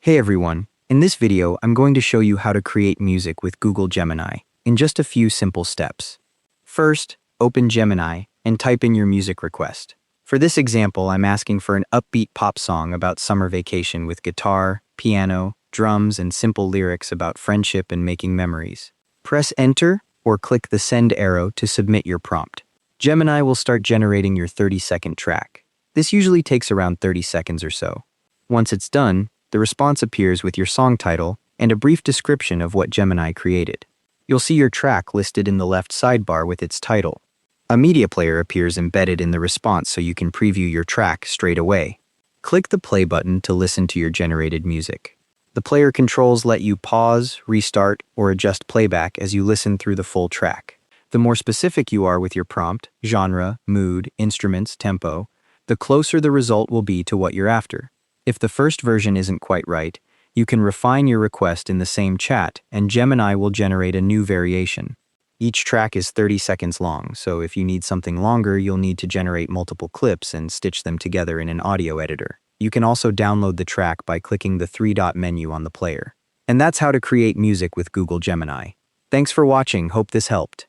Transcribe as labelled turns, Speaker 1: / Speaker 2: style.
Speaker 1: Hey everyone, in this video I'm going to show you how to create music with Google Gemini in just a few simple steps. First, open Gemini and type in your music request. For this example, I'm asking for an upbeat pop song about summer vacation with guitar, piano, drums, and simple lyrics about friendship and making memories. Press Enter or click the send arrow to submit your prompt. Gemini will start generating your 30-second track. This usually takes around 30 seconds or so. Once it's done, the response appears with your song title and a brief description of what Gemini created. You'll see your track listed in the left sidebar with its title. A media player appears embedded in the response so you can preview your track straight away. Click the play button to listen to your generated music. The player controls let you pause, restart, or adjust playback as you listen through the full track. The more specific you are with your prompt, genre, mood, instruments, tempo, the closer the result will be to what you're after. If the first version isn't quite right, you can refine your request in the same chat and Gemini will generate a new variation. Each track is 30 seconds long, so if you need something longer, you'll need to generate multiple clips and stitch them together in an audio editor. You can also download the track by clicking the three-dot menu on the player. And that's how to create music with Google Gemini. Thanks for watching, hope this helped.